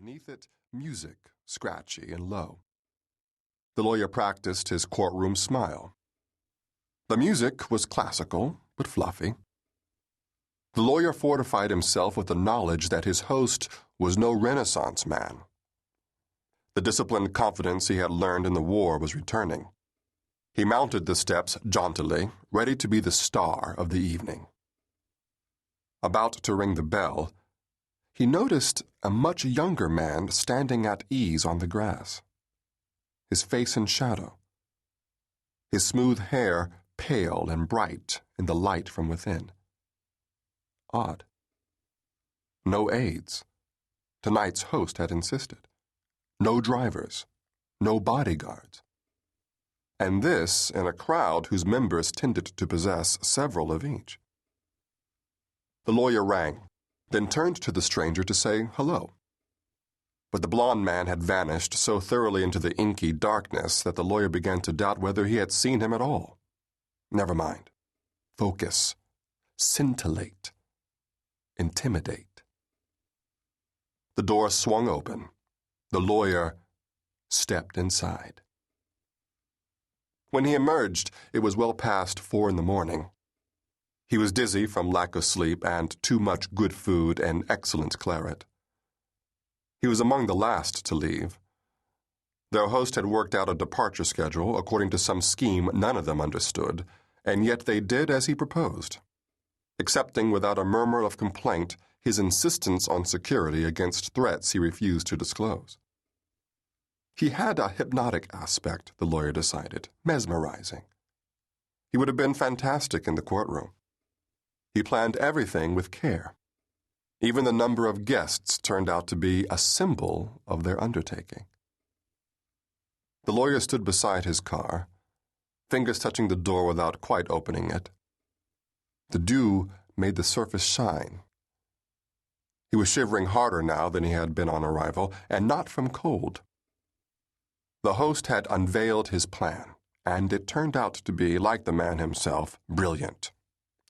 beneath it, music, scratchy and low. The lawyer practiced his courtroom smile. The music was classical, but fluffy. The lawyer fortified himself with the knowledge that his host was no Renaissance man. The disciplined confidence he had learned in the war was returning. He mounted the steps jauntily, ready to be the star of the evening. About to ring the bell, he noticed a much younger man standing at ease on the grass, his face in shadow, his smooth hair pale and bright in the light from within. Odd. No aides. Tonight's host had insisted. No drivers. No bodyguards. And this in a crowd whose members tended to possess several of each. The lawyer rang, then turned to the stranger to say hello. But the blond man had vanished so thoroughly into the inky darkness that the lawyer began to doubt whether he had seen him at all. Never mind. Focus. Scintillate. Intimidate. The door swung open. The lawyer stepped inside. When he emerged, it was well past 4 a.m. He was dizzy from lack of sleep and too much good food and excellent claret. He was among the last to leave. Their host had worked out a departure schedule according to some scheme none of them understood, and yet they did as he proposed, accepting without a murmur of complaint his insistence on security against threats he refused to disclose. He had a hypnotic aspect, the lawyer decided, mesmerizing. He would have been fantastic in the courtroom. He planned everything with care. Even the number of guests turned out to be a symbol of their undertaking. The lawyer stood beside his car, fingers touching the door without quite opening it. The dew made the surface shine. He was shivering harder now than he had been on arrival, and not from cold. The host had unveiled his plan, and it turned out to be, like the man himself, brilliant,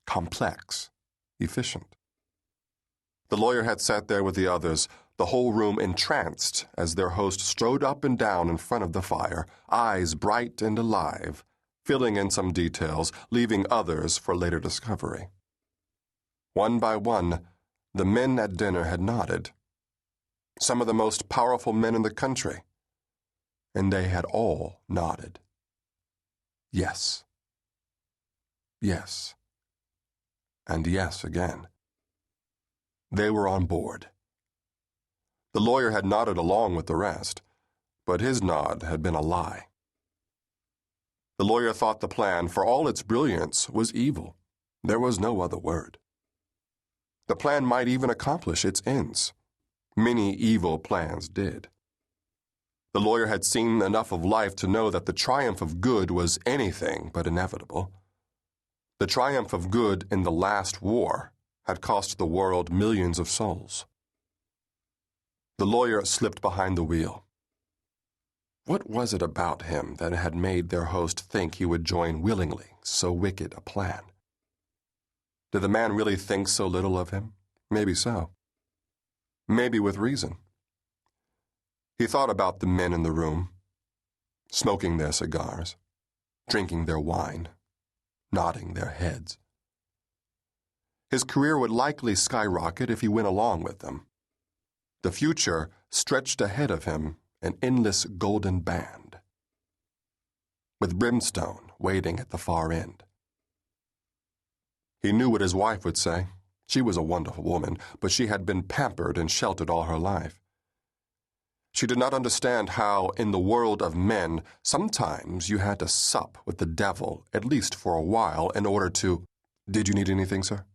complex, efficient. The lawyer had sat there with the others, the whole room entranced as their host strode up and down in front of the fire, eyes bright and alive, filling in some details, leaving others for later discovery. One by one, the men at dinner had nodded. Some of the most powerful men in the country. And they had all nodded. Yes. Yes. And yes again. They were on board. The lawyer had nodded along with the rest, but his nod had been a lie. The lawyer thought the plan, for all its brilliance, was evil. There was no other word. The plan might even accomplish its ends. Many evil plans did. The lawyer had seen enough of life to know that the triumph of good was anything but inevitable. The triumph of good in the last war had cost the world millions of souls. The lawyer slipped behind the wheel. What was it about him that had made their host think he would join willingly so wicked a plan? Did the man really think so little of him? Maybe so. Maybe with reason. He thought about the men in the room, smoking their cigars, drinking their wine, nodding their heads. His career would likely skyrocket if he went along with them. The future stretched ahead of him, an endless golden band, with brimstone waiting at the far end. He knew what his wife would say. She was a wonderful woman, but she had been pampered and sheltered all her life. She did not understand how, in the world of men, sometimes you had to sup with the devil, at least for a while, in order to— "Did you need anything, sir?"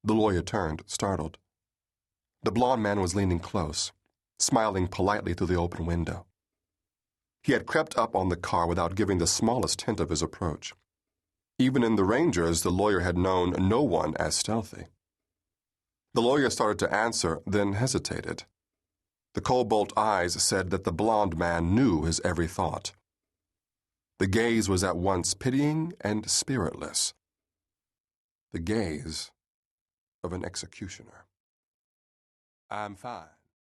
The lawyer turned, startled. The blond man was leaning close, smiling politely through the open window. He had crept up on the car without giving the smallest hint of his approach. Even in the Rangers, the lawyer had known no one as stealthy. The lawyer started to answer, then hesitated. The cobalt eyes said that the blond man knew his every thought. The gaze was at once pitying and spiritless. The gaze of an executioner. "I'm fine,"